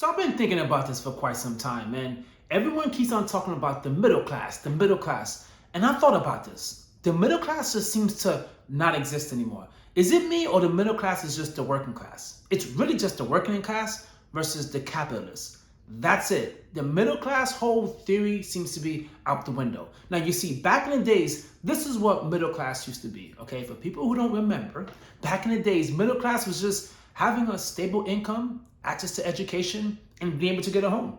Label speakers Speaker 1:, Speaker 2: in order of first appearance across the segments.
Speaker 1: So I've been thinking about this for quite some time, and everyone keeps on talking about the middle class, the middle class. And I thought about this. The middle class just seems to not exist anymore. Is it me or the middle class is just the working class? It's really just the working class versus the capitalists. That's it. The middle class whole theory seems to be out the window. Now you see, back in the days, this is what middle class used to be. Okay, for people who don't remember, back in the days, middle class was just having a stable income, access to education, and being able to get a home.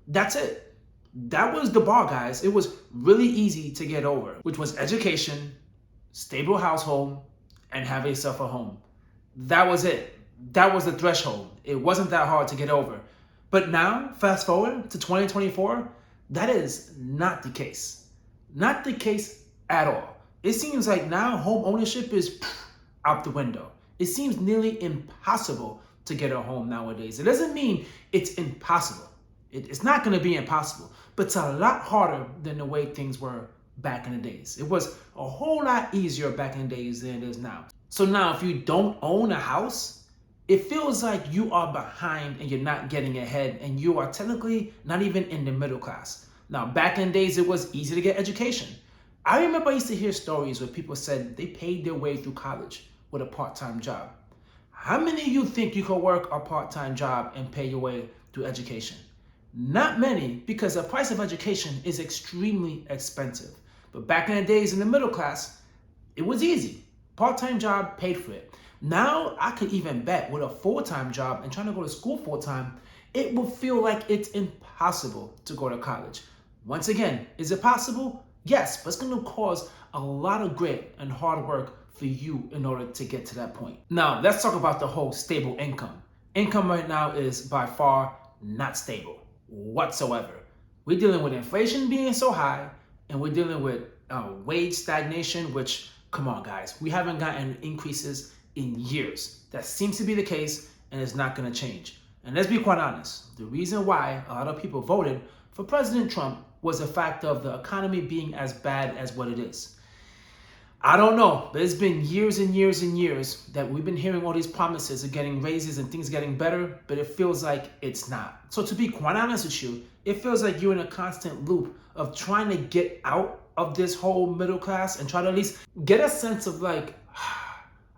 Speaker 1: That's it. That was the bar, guys. It was really easy to get over, which was education, stable household, and have yourself a home. That was it. That was the threshold. It wasn't that hard to get over. But now, fast forward to 2024, that is not the case. Not the case at all. It seems like now home ownership is out the window. It seems nearly impossible to get a home nowadays. It doesn't mean it's impossible. It's not going to be impossible, but it's a lot harder than the way things were back in the days. It was a whole lot easier back in the days than it is now. So now if you don't own a house, it feels like you are behind and you're not getting ahead, and you are technically not even in the middle class. Now, back in the days, it was easy to get education. I remember I used to hear stories where people said they paid their way through college with a part-time job. How many of you think you could work a part-time job and pay your way through education? Not many, because the price of education is extremely expensive. But back in the days in the middle class, it was easy. Part-time job paid for it. Now I could even bet with a full-time job and trying to go to school full-time, it will feel like it's impossible to go to college. Once again, is it possible? Yes, but it's going to cause a lot of grit and hard work for you in order to get to that point. Now, let's talk about the whole stable income. Income right now is by far not stable whatsoever. We're dealing with inflation being so high, and we're dealing with wage stagnation, which, come on guys, we haven't gotten increases in years. That seems to be the case, and it's not going to change. And let's be quite honest, the reason why a lot of people voted for President Trump was the fact of the economy being as bad as what it is. I don't know, but it's been years and years and years that we've been hearing all these promises of getting raises and things getting better, but it feels like it's not. So to be quite honest with you, it feels like you're in a constant loop of trying to get out of this whole middle class and try to at least get a sense of like,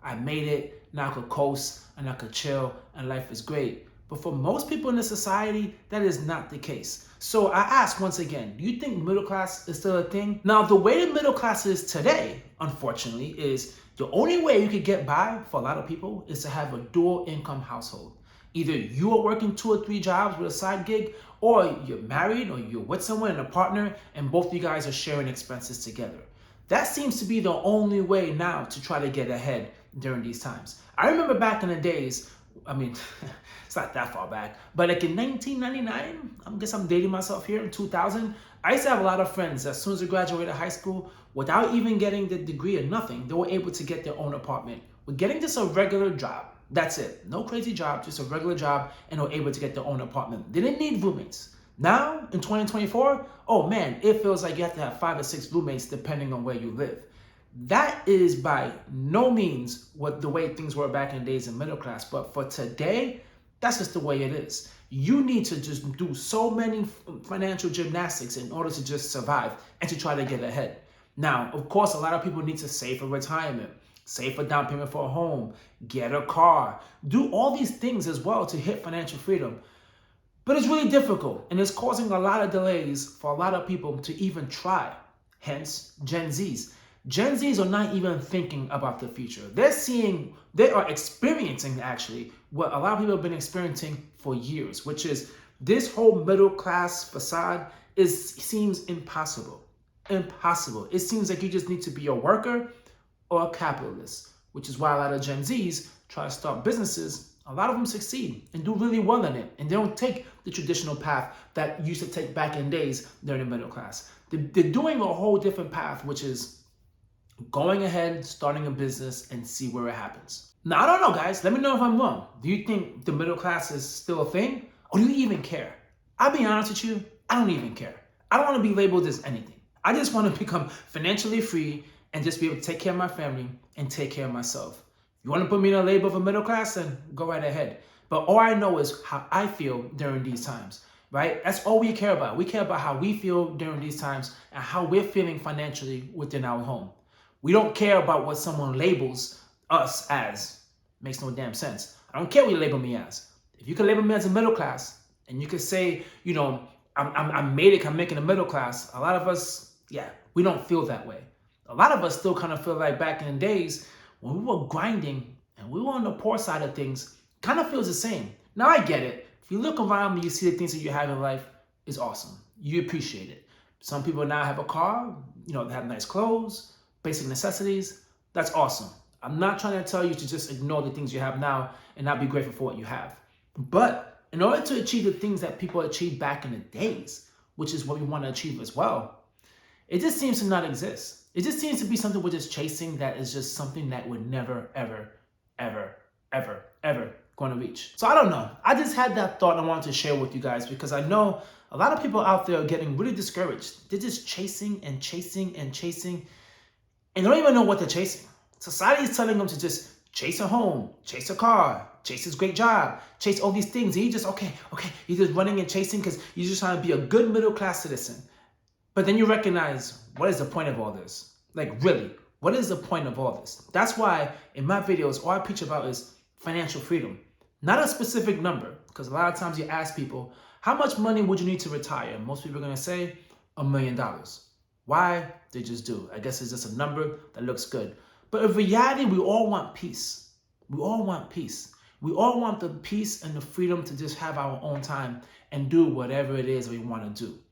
Speaker 1: I made it, now I could coast and I could chill and life is great. But for most people in this society, that is not the case. So I ask once again, do you think middle class is still a thing? Now, the way the middle class is today, unfortunately, is the only way you could get by for a lot of people is to have a dual income household. Either you are working 2 or 3 jobs with a side gig, or you're married or you're with someone and a partner and both of you guys are sharing expenses together. That seems to be the only way now to try to get ahead during these times. I remember back in the days, I mean, it's not that far back, but like in 1999, I guess I'm dating myself here, in 2000, I used to have a lot of friends as soon as they graduated high school, without even getting the degree or nothing, they were able to get their own apartment. With getting just a regular job, that's it. No crazy job, just a regular job, and they were able to get their own apartment. They didn't need roommates. Now, in 2024, oh man, it feels like you have to have 5 or 6 roommates depending on where you live. That is by no means what the way things were back in the days in middle class, but for today, that's just the way it is. You need to just do so many financial gymnastics in order to just survive and to try to get ahead. Now, of course, a lot of people need to save for retirement, save for down payment for a home, get a car, do all these things as well to hit financial freedom. But it's really difficult, and it's causing a lot of delays for a lot of people to even try. Hence, Gen Zs. Gen Zs are not even thinking about the future. They are experiencing actually what a lot of people have been experiencing for years, which is this whole middle class facade seems impossible. Impossible. It seems like you just need to be a worker or a capitalist, which is why a lot of Gen Zs try to start businesses. A lot of them succeed and do really well in it, and they don't take the traditional path that used to take back in days during the middle class. They're doing a whole different path, which is going ahead, starting a business, and see where it happens. Now, I don't know, guys. Let me know if I'm wrong. Do you think the middle class is still a thing? Or do you even care? I'll be honest with you, I don't even care. I don't want to be labeled as anything. I just want to become financially free and just be able to take care of my family and take care of myself. If you want to put me in a label of a middle class, then go right ahead. But all I know is how I feel during these times, right? That's all we care about. We care about how we feel during these times and how we're feeling financially within our home. We don't care about what someone labels us as. Makes no damn sense. I don't care what you label me as. If you can label me as a middle class and you could say, you know, I'm made it, I'm making a middle class. A lot of us, yeah, we don't feel that way. A lot of us still kind of feel like back in the days when we were grinding and we were on the poor side of things, kind of feels the same. Now I get it. If you look around and you see the things that you have in life, it's awesome. You appreciate it. Some people now have a car, you know, they have nice clothes, basic necessities. That's awesome. I'm not trying to tell you to just ignore the things you have now and not be grateful for what you have. But in order to achieve the things that people achieved back in the days, which is what we want to achieve as well, it just seems to not exist. It just seems to be something we're just chasing that is just something that we're never, ever, ever, ever, ever going to reach. So I don't know. I just had that thought I wanted to share with you guys because I know a lot of people out there are getting really discouraged. They're just chasing and chasing and chasing and they don't even know what they're chasing. Society is telling them to just chase a home, chase a car, chase this great job, chase all these things. And you just, okay, you're just running and chasing because you're just trying to be a good middle class citizen. But then you recognize, what is the point of all this? Like really, what is the point of all this? That's why in my videos, all I preach about is financial freedom. Not a specific number, because a lot of times you ask people, how much money would you need to retire? Most people are going to say $1 million. Why? They just do. I guess it's just a number that looks good. But in reality, we all want peace. We all want peace. We all want the peace and the freedom to just have our own time and do whatever it is we want to do.